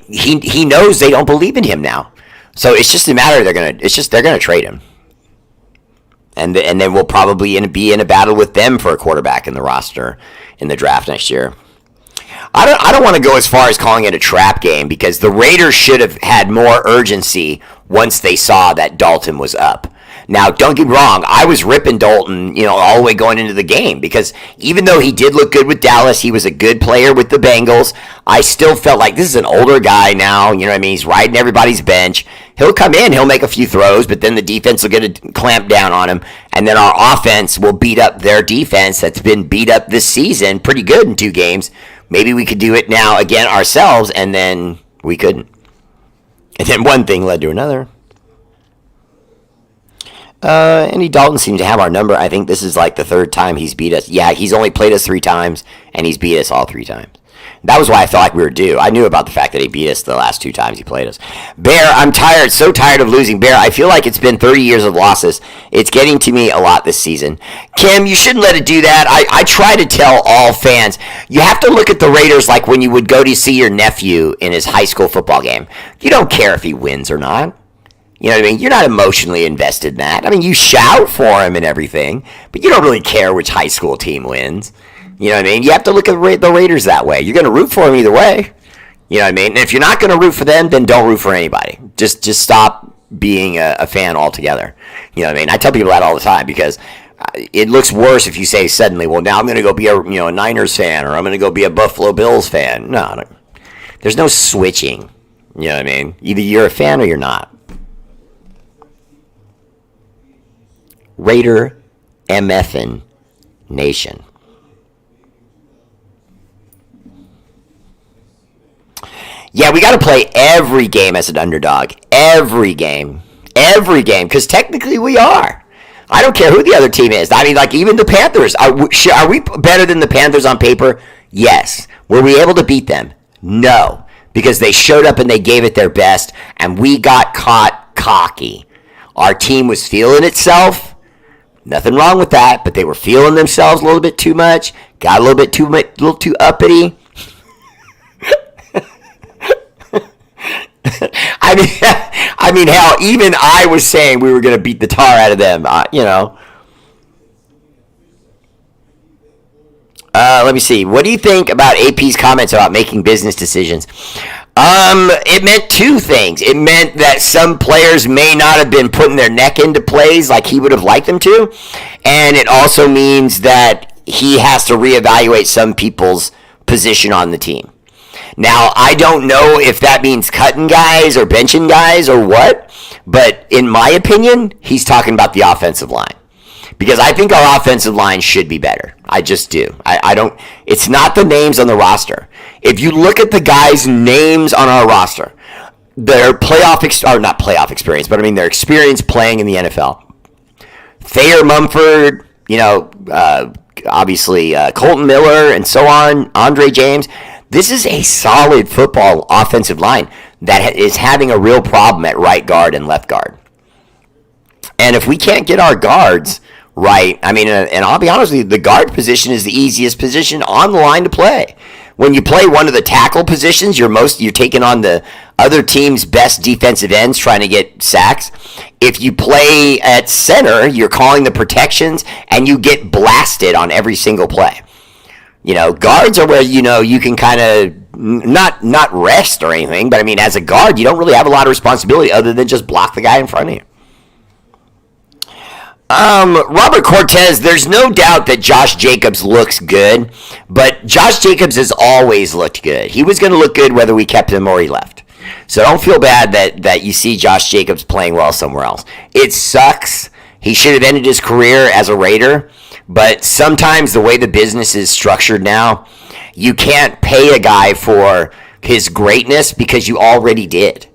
Speaker 1: he knows they don't believe in him now. So it's just a matter they're gonna trade him. And then we'll probably be in a battle with them for a quarterback in the roster in the draft next year. I don't want to go as far as calling it a trap game because the Raiders should have had more urgency once they saw that Dalton was up. Now, don't get me wrong, I was ripping Dalton, all the way going into the game because even though he did look good with Dallas, he was a good player with the Bengals, I still felt like this is an older guy now, he's riding everybody's bench. He'll come in, he'll make a few throws, but then the defense will get a clamp down on him, and then our offense will beat up their defense that's been beat up this season pretty good in 2 games. Maybe we could do it now again ourselves, and then we couldn't. And then one thing led to another. Andy Dalton seems to have our number. I think this is like the 3rd time he's beat us. Yeah, he's only played us 3 times, and he's beat us all 3 times. That was why I felt like we were due. I knew about the fact that he beat us the last 2 times he played us. Bear, I'm tired, so tired of losing. Bear, I feel like it's been 30 years of losses. It's getting to me a lot this season. Kim, you shouldn't let it do that. I try to tell all fans, you have to look at the Raiders like when you would go to see your nephew in his high school football game. You don't care if he wins or not. You know what I mean? You're not emotionally invested in that. I mean, you shout for him and everything, but you don't really care which high school team wins. You know what I mean? You have to look at the Raiders that way. You're going to root for them either way. You know what I mean? And if you're not going to root for them, then don't root for anybody. Just stop being a fan altogether. You know what I mean? I tell people that all the time because it looks worse if you say suddenly, well, now I'm going to go be a Niners fan or I'm going to go be a Buffalo Bills fan. No, there's no switching. You know what I mean? Either you're a fan or you're not. Raider MFN Nation. Yeah, we got to play every game as an underdog. Every game. Because technically we are. I don't care who the other team is. I mean, like even the Panthers. Are we better than the Panthers on paper? Yes. Were we able to beat them? No. Because they showed up and they gave it their best, and we got caught cocky. Our team was feeling itself. Nothing wrong with that, but they were feeling themselves a little bit too much. Got a little too uppity. I mean, hell, even I was saying we were going to beat the tar out of them, Let me see. What do you think about AP's comments about making business decisions? It meant 2 things. It meant that some players may not have been putting their neck into plays like he would have liked them to, and it also means that he has to reevaluate some people's position on the team. Now, I don't know if that means cutting guys or benching guys or what, but in my opinion, he's talking about the offensive line. Because I think our offensive line should be better. I just do. I don't. It's not the names on the roster. If you look at the guys' names on our roster, their not playoff experience, but I mean their experience playing in the NFL. Thayer Mumford, obviously Colton Miller, and so on. Andre James. This is a solid football offensive line that is having a real problem at right guard and left guard. And if we can't get our guards right, I mean, and I'll be honest with you, the guard position is the easiest position on the line to play. When you play one of the tackle positions, you're taking on the other team's best defensive ends trying to get sacks. If you play at center, you're calling the protections, and you get blasted on every single play. Guards are where, you can kind of not rest or anything, but I mean, as a guard, you don't really have a lot of responsibility other than just block the guy in front of you. Robert Cortez, there's no doubt that Josh Jacobs looks good, but Josh Jacobs has always looked good. He was going to look good whether we kept him or he left. So don't feel bad that you see Josh Jacobs playing well somewhere else. It sucks. He should have ended his career as a Raider, but sometimes the way the business is structured now, you can't pay a guy for his greatness because you already did.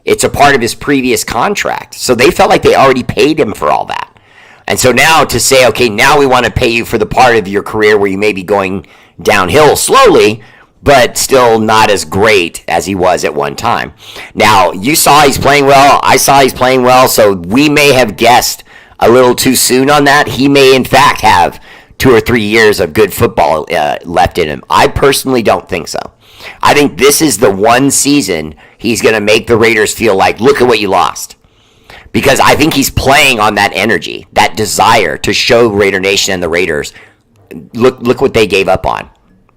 Speaker 1: It's a part of his previous contract. So they felt like they already paid him for all that. And so now to say, okay, now we want to pay you for the part of your career where you may be going downhill slowly, but still not as great as he was at one time. Now, you saw he's playing well. I saw he's playing well, so we may have guessed a little too soon on that. He may, in fact, have 2 or 3 years of good football left in him. I personally don't think so. I think this is the one season he's going to make the Raiders feel like, look at what you lost. Because I think he's playing on that energy, that desire to show Raider Nation and the Raiders, look what they gave up on.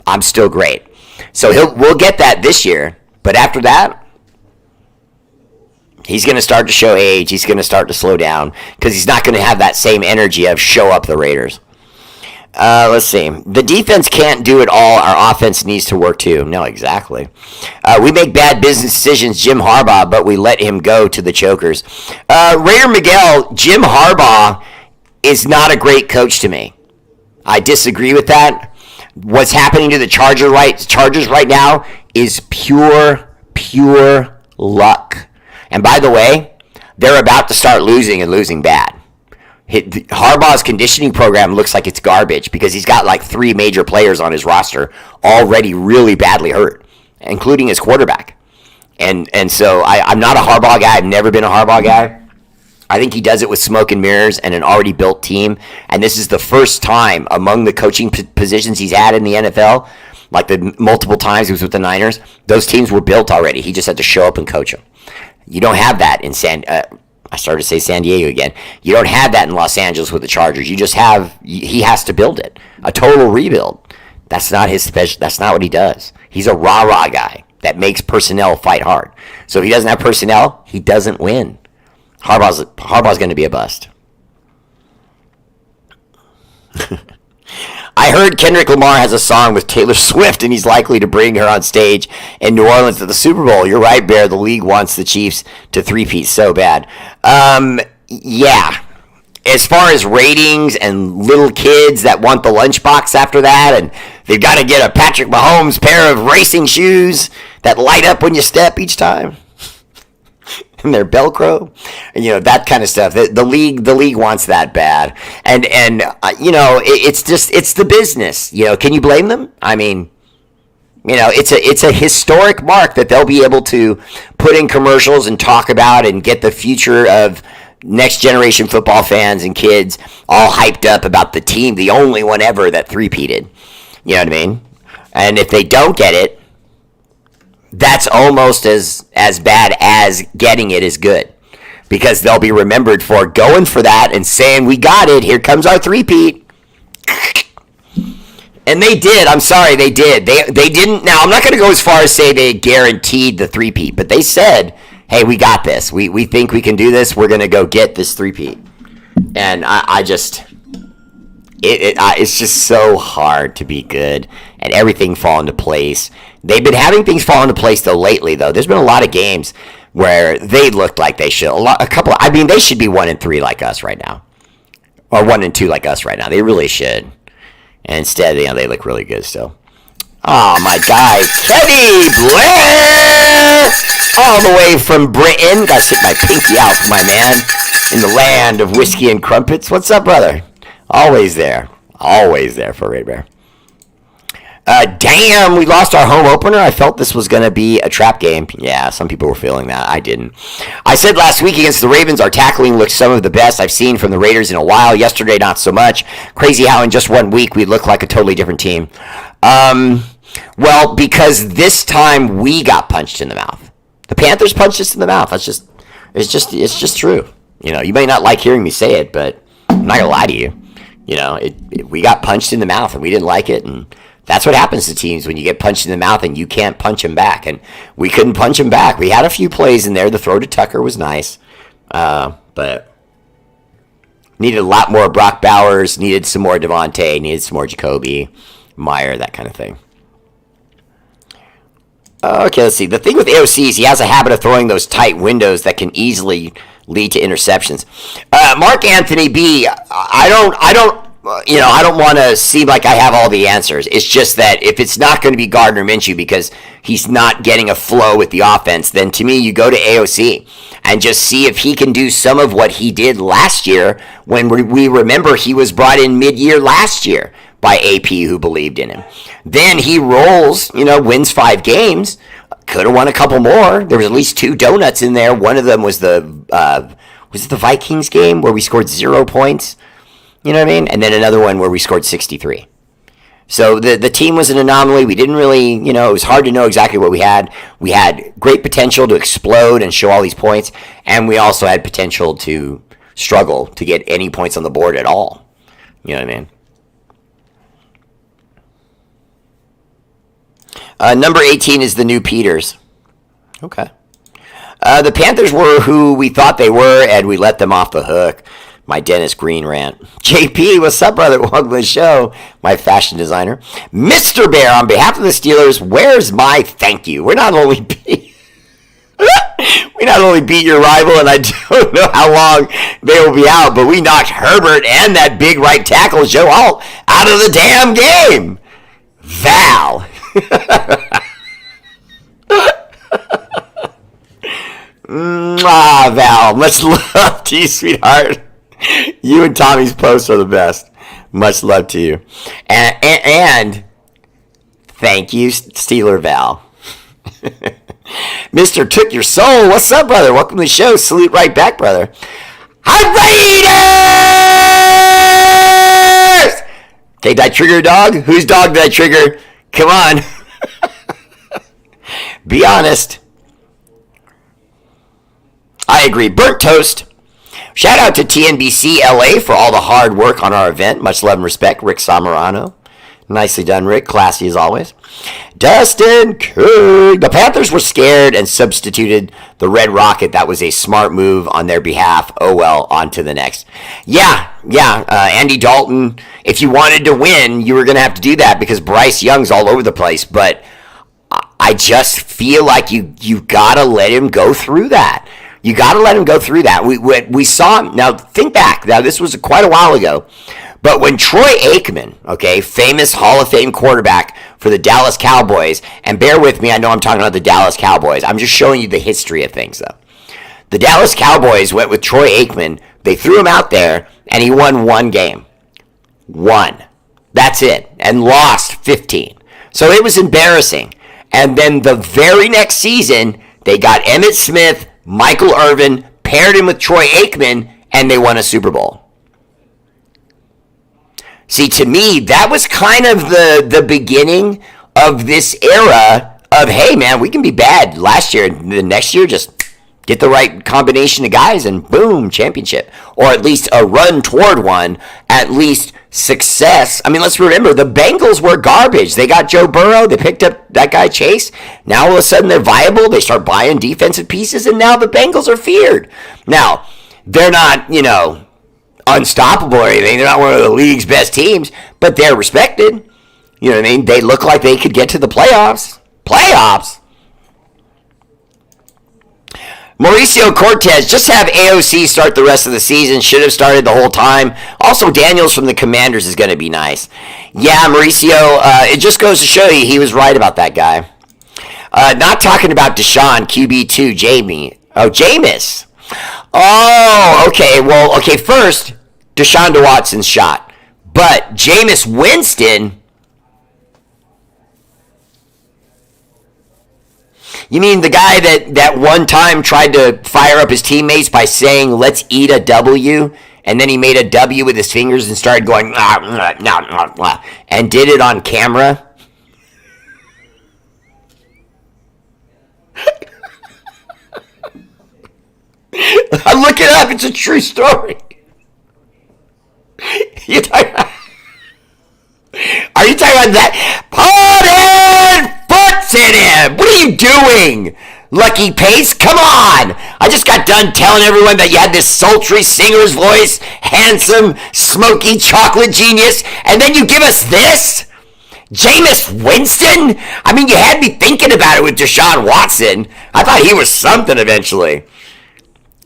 Speaker 1: I'm still great. So we'll get that this year, but after that, he's going to start to show age. He's going to start to slow down because he's not going to have that same energy of show up the Raiders. Let's see. The defense can't do it all. Our offense needs to work too. No, exactly. We make bad business decisions, Jim Harbaugh, but we let him go to the chokers. Raider Miguel, Jim Harbaugh is not a great coach to me. I disagree with that. What's happening to the Chargers right now is pure luck. And by the way, they're about to start losing and losing bad. Harbaugh's conditioning program looks like it's garbage because he's got like 3 major players on his roster already really badly hurt, including his quarterback. And so I'm not a Harbaugh guy. I've never been a Harbaugh guy. I think he does it with smoke and mirrors and an already built team. And this is the first time among the coaching positions he's had in the NFL, like the multiple times he was with the Niners, those teams were built already. He just had to show up and coach them. You don't have that in I started to say San Diego again. You don't have that in Los Angeles with the Chargers. You just have, he has to build it. A total rebuild. That's not his special. That's not what he does. He's a rah-rah guy that makes personnel fight hard. So if he doesn't have personnel, he doesn't win. Harbaugh's going to be a bust. I heard Kendrick Lamar has a song with Taylor Swift, and he's likely to bring her on stage in New Orleans at the Super Bowl. You're right, Bear. The league wants the Chiefs to three-peat so bad. Yeah. As far as ratings and little kids that want the lunchbox after that, and they've got to get a Patrick Mahomes pair of racing shoes that light up when you step each time. And they're Velcro, and that kind of stuff. The league wants that bad, and it's the business. Can you blame them? I mean, it's a historic mark that they'll be able to put in commercials and talk about and get the future of next generation football fans and kids all hyped up about the team, the only one ever that three-peated. You know what I mean? And if they don't get it, that's almost as bad as getting it is good, because they'll be remembered for going for that and saying, we got it, here comes our three-peat. And they did. I'm sorry, they did. They didn't. Now, I'm not going to go as far as say they guaranteed the three-peat, but they said, hey, we got this. We think we can do this. We're going to go get this three-peat. And it's just so hard to be good and everything fall into place. They've been having things fall into place though lately. Though there's been a lot of games where they looked like they should. They should be 1-3 like us right now, or 1-2 like us right now. They really should. And instead, they look really good still. Oh, my guy, Kenny Blair, all the way from Britain. Got to stick my pinky out for my man in the land of whiskey and crumpets. What's up, brother? Always there for R8RBEAR. Damn, we lost our home opener. I felt this was going to be a trap game. Yeah, some people were feeling that. I didn't. I said last week against the Ravens, our tackling looked some of the best I've seen from the Raiders in a while. Yesterday, not so much. Crazy how in just 1 week we look like a totally different team. Well, because this time we got punched in the mouth. The Panthers punched us in the mouth. It's just true. You may not like hearing me say it, but I'm not going to lie to you. We got punched in the mouth and we didn't like it, and that's what happens to teams when you get punched in the mouth and you can't punch them back. And we couldn't punch them back. We had a few plays in there. The throw to Tucker was nice, but needed a lot more Brock Bowers, needed some more Devontae, needed some more Jacoby, Meyer, that kind of thing. Okay, let's see. The thing with AOC is he has a habit of throwing those tight windows that can easily lead to interceptions. Mark Anthony B, I don't want to seem like I have all the answers. It's just that if it's not going to be Gardner Minshew because he's not getting a flow with the offense, then to me, you go to AOC and just see if he can do some of what he did last year when we remember he was brought in mid-year last year. by AP, who believed in him. Then he rolls, wins 5 games. Could have won a couple more. There was at least 2 donuts in there. One of them was was it the Vikings game where we scored 0 points? You know what I mean? And then another one where we scored 63. So the team was an anomaly. We didn't really, it was hard to know exactly what we had. We had great potential to explode and show all these points, and we also had potential to struggle to get any points on the board at all. You know what I mean? Number 18 is the new Peters. Okay. The Panthers were who we thought they were, and we let them off the hook. My Dennis Green rant. JP, what's up, brother? Welcome to the show. My fashion designer. Mr. Bear, on behalf of the Steelers, where's my thank you? We not only beat your rival, and I don't know how long they will be out, but we knocked Herbert and that big right tackle, Joe Alt, out of the damn game. Val. Val, much love to you, sweetheart. You and Tommy's posts are the best. Much love to you. And thank you, Steeler Val. Mr. Took Your Soul, what's up, brother? Welcome to the show. Salute right back, brother. R8RBEAR! Okay, did I trigger a dog? Whose dog did I trigger? Come on. Be honest. I agree. Burnt toast. Shout out to TNBC LA for all the hard work on our event. Much love and respect. Rick Samarano. Nicely done, Rick. Classy as always. Dustin Coog. The Panthers were scared and substituted the Red Rocket. That was a smart move on their behalf. Oh well, on to the next. Yeah. Andy Dalton, if you wanted to win, you were going to have to do that because Bryce Young's all over the place. But I just feel like you got to let him go through that. You got to let him go through that. We saw him. Now, think back. Now, this was quite a while ago. But when Troy Aikman, okay, famous Hall of Fame quarterback for the Dallas Cowboys, and bear with me, I know I'm talking about the Dallas Cowboys. I'm just showing you the history of things, though. The Dallas Cowboys went with Troy Aikman. They threw him out there, and he won 1 game. 1. That's it. And lost 15. So it was embarrassing. And then the very next season, they got Emmitt Smith, Michael Irvin, paired him with Troy Aikman, and they won a Super Bowl. See, to me, that was kind of the beginning of this era of, hey, man, we can be bad last year. The next year, just get the right combination of guys and boom, championship. Or at least a run toward one, at least success. I mean, let's remember, the Bengals were garbage. They got Joe Burrow. They picked up that guy Chase. Now, all of a sudden, they're viable. They start buying defensive pieces, and now the Bengals are feared. Now, they're not, unstoppable or anything. They're not one of the league's best teams, but they're respected. You know what I mean? They look like they could get to the playoffs. Playoffs? Mauricio Cortez, just have AOC start the rest of the season. Should have started the whole time. Also, Daniels from the Commanders is going to be nice. Yeah, Mauricio, it just goes to show you he was right about that guy. Not talking about Deshaun, QB2, Jamie. Oh, Jameis. Oh, okay. Well, okay, first, Deshaun Watson's shot. But Jameis Winston... You mean the guy that one time tried to fire up his teammates by saying, let's eat a W, and then he made a W with his fingers and started going, and did it on camera? I look it up. It's a true story. Are you talking about that? Put in him. What are you doing, Lucky Pace? Come on. I just got done telling everyone that you had this sultry singer's voice, handsome, smoky chocolate genius, and then you give us this? Jameis Winston? I mean, you had me thinking about it with Deshaun Watson. I thought he was something eventually.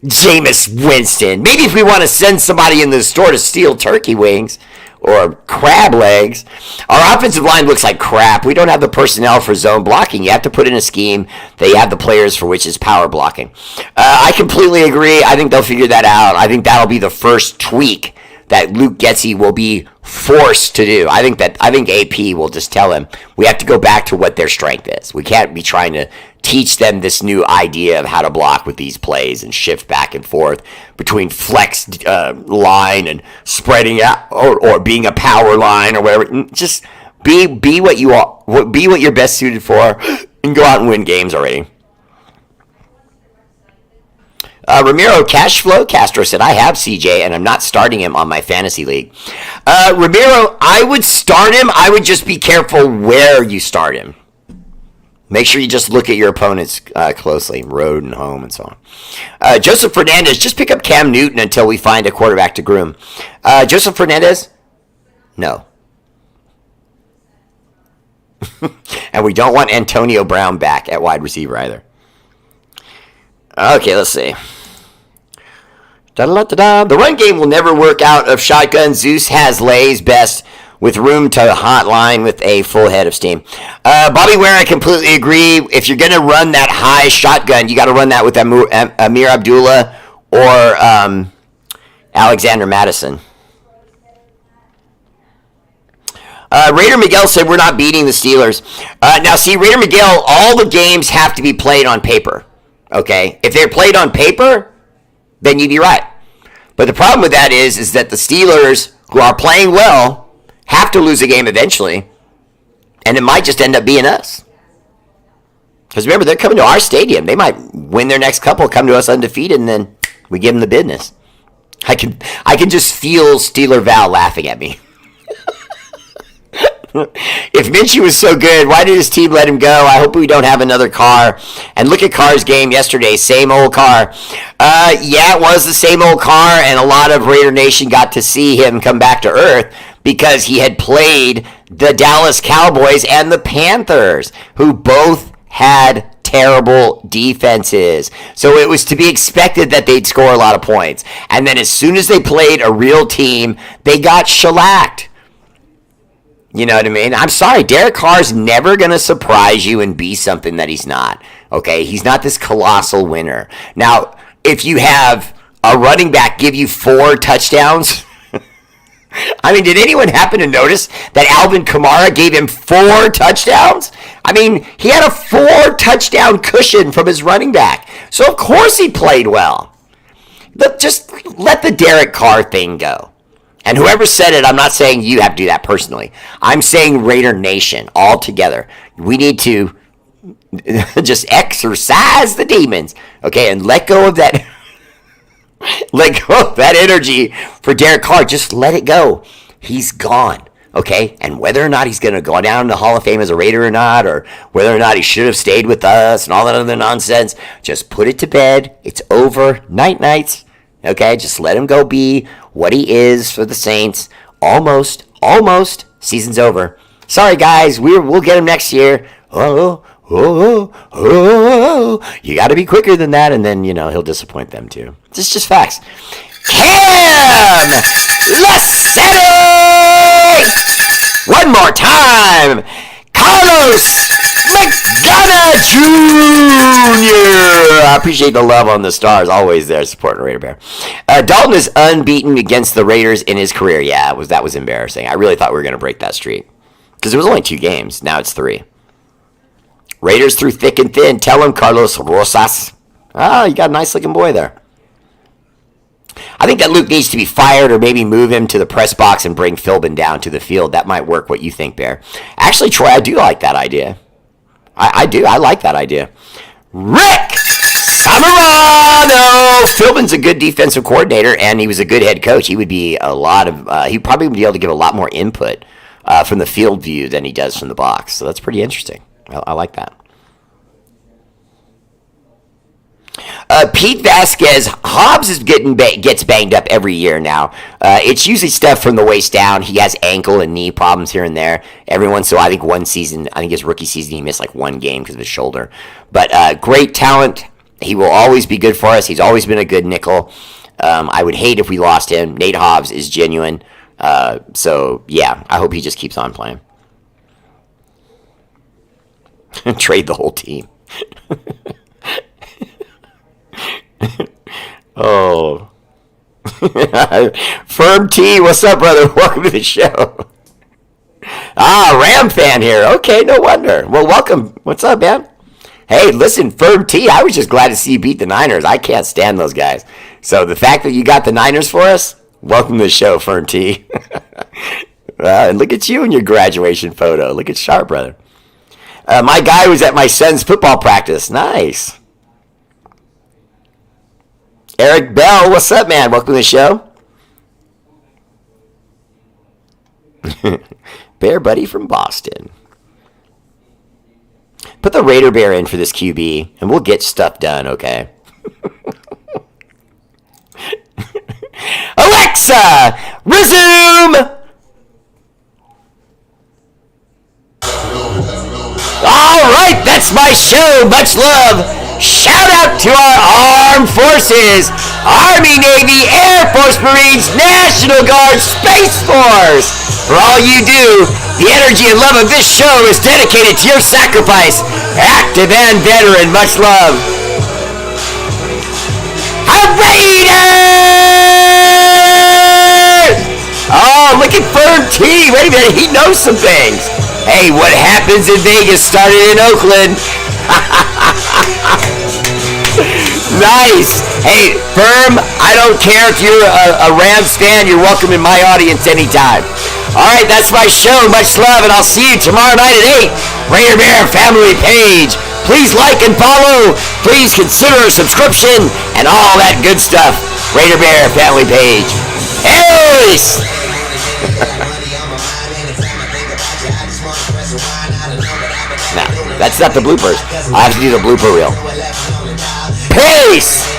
Speaker 1: Jameis Winston. Maybe if we want to send somebody in the store to steal turkey wings or crab legs. Our offensive line looks like crap. We don't have the personnel for zone blocking. You have to put in a scheme that you have the players for, which is power blocking. I completely agree. I think they'll figure that out. I think that'll be the first tweak that Luke Getzey will be forced to do. I think AP will just tell him we have to go back to what their strength is. We can't be trying to teach them this new idea of how to block with these plays and shift back and forth between flex line and spreading out or being a power line or whatever. Just be what you are, be what you're best suited for, and go out and win games already. Ramiro Cashflow Castro said, I have CJ and I'm not starting him on my fantasy league. Ramiro, I would start him. I would just be careful where you start him. Make sure you just look at your opponents closely, road and home and so on. Joseph Fernandez, just pick up Cam Newton until we find a quarterback to groom. Joseph Fernandez, no. And we don't want Antonio Brown back at wide receiver either. Okay, let's see. Da-da-da-da-da. The run game will never work out of shotgun. Zeus has lays best with room to hotline with a full head of steam. Bobby Ware, I completely agree. If you're going to run that high shotgun, you got to run that with Amir Abdullah or Alexander Madison. Raider Miguel said we're not beating the Steelers. Now, see, Raider Miguel, all the games have to be played on paper. Okay? If they're played on paper, then you'd be right. But the problem with that is that the Steelers, who are playing well, have to lose a game eventually. And it might just end up being us. Because remember, they're coming to our stadium. They might win their next couple, come to us undefeated, and then we give them the business. I can just feel Steeler Val laughing at me. If Minshew was so good, why did his team let him go? I hope we don't have another Carr. And look at Carr's game yesterday. Same old Carr. Yeah, it was the same old Carr, and a lot of Raider Nation got to see him come back to earth because he had played the Dallas Cowboys and the Panthers, who both had terrible defenses. So it was to be expected that they'd score a lot of points. And then as soon as they played a real team, they got shellacked. You know what I mean? I'm sorry, Derek Carr's never going to surprise you and be something that he's not. Okay? He's not this colossal winner. Now, if you have a running back give you 4 touchdowns, I mean, did anyone happen to notice that Alvin Kamara gave him 4 touchdowns? I mean, he had a 4-touchdown cushion from his running back. So, of course, he played well. But just let the Derek Carr thing go. And whoever said it, I'm not saying you have to do that personally. I'm saying Raider Nation all together. We need to just exercise the demons, okay, and let go of that energy for Derek Carr. Just let it go. He's gone, okay? And whether or not he's going to go down in the Hall of Fame as a Raider or not, or whether or not he should have stayed with us and all that other nonsense, just put it to bed. It's over. Night-nights. Okay, just let him go be what he is for the Saints. Almost. Season's over. Sorry, guys. We'll get him next year. You got to be quicker than that, and then, he'll disappoint them, too. It's just facts. Cam Lassette! One more time. Carlos McDonough Jr. I appreciate the love on the stars. Always there supporting Raider Bear. Dalton is unbeaten against the Raiders in his career. Yeah, that was embarrassing. I really thought we were going to break that streak. Because it was only 2 games. Now it's 3. Raiders through thick and thin. Tell him, Carlos Rosas. You got a nice looking boy there. I think that Luke needs to be fired or maybe move him to the press box and bring Philbin down to the field. That might work. What you think, Bear? Actually, Troy, I do like that idea. I do. I like that idea. Rick Samarano! Philbin's a good defensive coordinator, and he was a good head coach. He would be he'd probably be able to give a lot more input from the field view than he does from the box. So that's pretty interesting. I like that. Pete Vasquez, Hobbs gets banged up every year now. It's usually stuff from the waist down. He has ankle and knee problems here and there. Every once in a while, I think his rookie season, he missed like 1 game because of his shoulder. But great talent. He will always be good for us. He's always been a good nickel. I would hate if we lost him. Nate Hobbs is genuine. So, yeah, I hope he just keeps on playing. Trade the whole team. Oh. Firm T, what's up, brother? Welcome to the show. Ah, Ram fan here. Okay, no wonder. Well, welcome. What's up, man? Hey, listen, Firm T, I was just glad to see you beat the Niners. I can't stand those guys. So the fact that you got the Niners for us, welcome to the show, Firm T. And look at you in your graduation photo. Look at Sharp, brother. My guy was at my son's football practice. Nice. Eric Bell, what's up, man? Welcome to the show. Bear Buddy from Boston. Put the R8RBEAR in for this QB, and we'll get stuff done, okay? Alexa, resume! All right, that's my show. Much love. Shout out to our armed forces, Army, Navy, Air Force, Marines, National Guard, Space Force. For all you do, the energy and love of this show is dedicated to your sacrifice. Active and veteran, much love. R8RBEAR! Oh, look at Firm T. Wait a minute, he knows some things. Hey, what happens in Vegas started in Oakland. Nice. Hey, Firm, I don't care if you're a Rams fan. You're welcome in my audience anytime. All right, that's my show. Much love, and I'll see you tomorrow night at 8. R8RBEAR family page. Please like and follow. Please consider a subscription and all that good stuff. R8RBEAR family page. Peace. Nah, that's not the bloopers. I have to do the blooper reel. Peace!